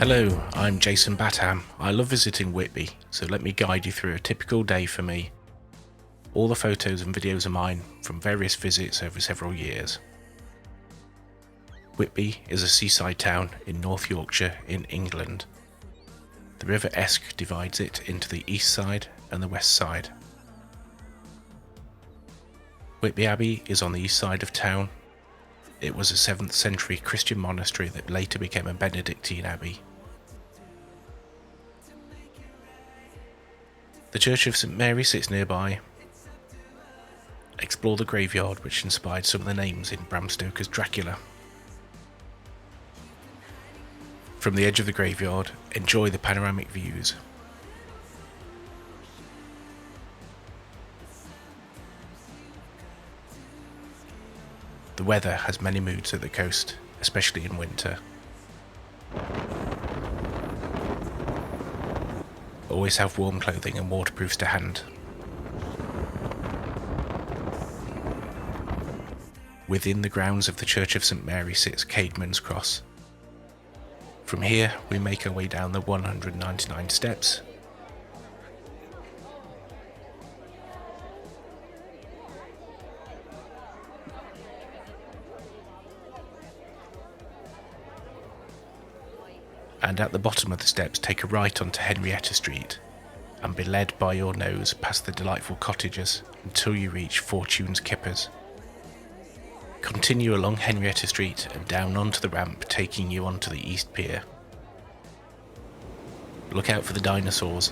Hello, I'm Jason Batham. I love visiting Whitby, so let me guide you through a typical day for me. All the photos and videos are mine from various visits over several years. Whitby is a seaside town in North Yorkshire in England. The River Esk divides it into the east side and the west side. Whitby Abbey is on the east side of town. It was a 7th century Christian monastery that later became a Benedictine abbey. The Church of St Mary sits nearby. Explore the graveyard, which inspired some of the names in Bram Stoker's Dracula. From the edge of the graveyard, enjoy the panoramic views. The weather has many moods at the coast, especially in winter. Always have warm clothing and waterproofs to hand. Within the grounds of the Church of St Mary sits Caedmon's Cross. From here we make our way down the 199 steps. And at the bottom of the steps take a right onto Henrietta Street and be led by your nose past the delightful cottages until you reach Fortune's Kippers. Continue along Henrietta Street and down onto the ramp taking you onto the East Pier. Look out for the dinosaurs.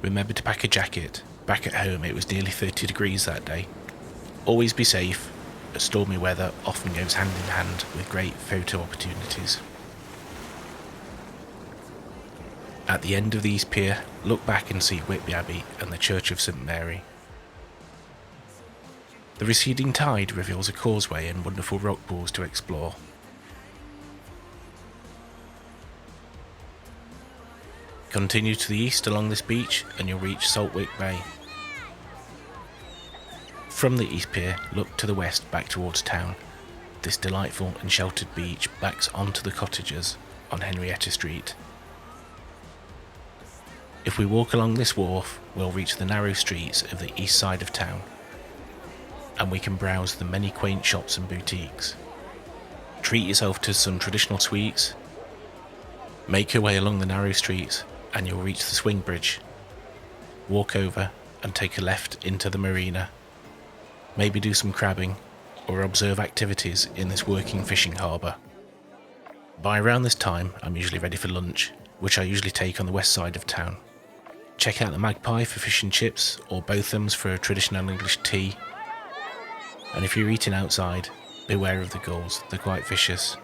Remember to pack a jacket. Back at home it was nearly 30 degrees that day. Always be safe. Stormy weather often goes hand in hand with great photo opportunities. At the end of the East Pier, look back and see Whitby Abbey and the Church of St Mary. The receding tide reveals a causeway and wonderful rock pools to explore. Continue to the east along this beach and you'll reach Saltwick Bay. From the East Pier, look to the west back towards town. This delightful and sheltered beach backs onto the cottages on Henrietta Street. If we walk along this wharf, we'll reach the narrow streets of the east side of town, and we can browse the many quaint shops and boutiques. Treat yourself to some traditional sweets. Make your way along the narrow streets and you'll reach the swing bridge. Walk over and take a left into the marina. Maybe do some crabbing or observe activities in this working fishing harbour. By around this time I'm usually ready for lunch, which I usually take on the west side of town. Check out the Magpie for fish and chips or Botham's for a traditional English tea. And if you're eating outside, beware of the gulls, they're quite vicious.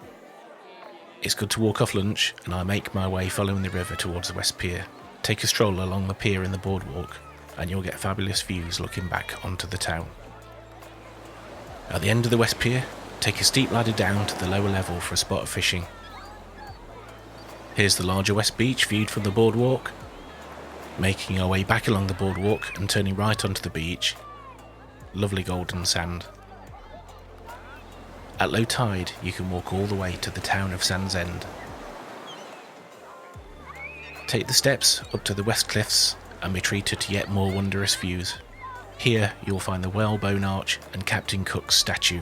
It's good to walk off lunch and I make my way following the river towards the West Pier. Take a stroll along the pier in the boardwalk and you'll get fabulous views looking back onto the town. At the end of the West Pier, take a steep ladder down to the lower level for a spot of fishing. Here's the larger West Beach viewed from the boardwalk. Making our way back along the boardwalk and turning right onto the beach. Lovely golden sand. At low tide, you can walk all the way to the town of Sands End. Take the steps up to the West Cliffs and be treated to yet more wondrous views. Here you'll find the Whalebone Arch and Captain Cook's statue.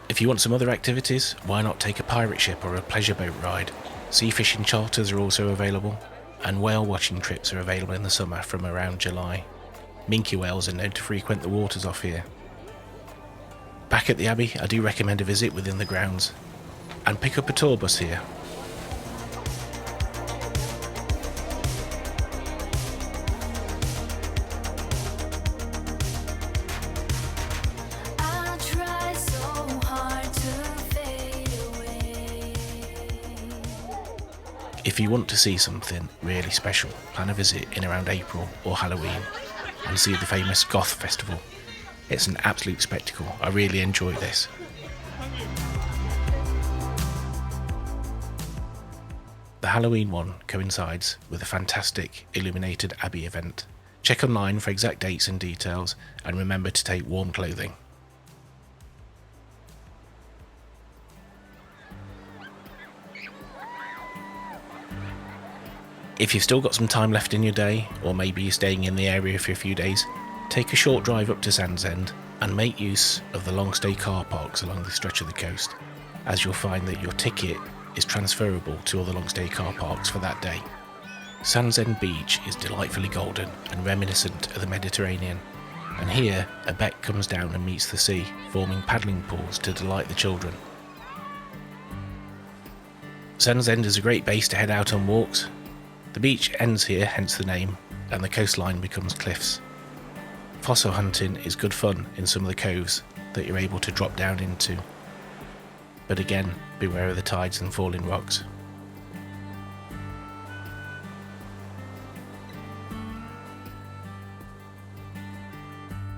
If you want some other activities, why not take a pirate ship or a pleasure boat ride? Sea fishing charters are also available, and whale watching trips are available in the summer from around July. Minke whales are known to frequent the waters off here. Back at the Abbey, I do recommend a visit within the grounds, and pick up a tour bus here. If you want to see something really special, plan a visit in around April or Halloween and see the famous Goth Festival. It's an absolute spectacle. I really enjoy this. The Halloween one coincides with a fantastic illuminated Abbey event. Check online for exact dates and details, and remember to take warm clothing. If you've still got some time left in your day, or maybe you're staying in the area for a few days, take a short drive up to Sands End and make use of the long stay car parks along the stretch of the coast, as you'll find that your ticket is transferable to all the long stay car parks for that day. Sands End Beach is delightfully golden and reminiscent of the Mediterranean, and here a beck comes down and meets the sea, forming paddling pools to delight the children. Sands End is a great base to head out on walks. The beach ends here, hence the name, and the coastline becomes cliffs. Fossil hunting is good fun in some of the coves that you're able to drop down into, but again, beware of the tides and falling rocks.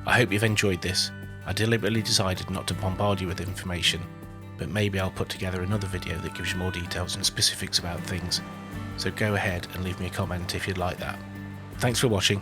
I hope you've enjoyed this. I deliberately decided not to bombard you with information, but maybe I'll put together another video that gives you more details and specifics about things, so go ahead and leave me a comment if you'd like that. Thanks for watching.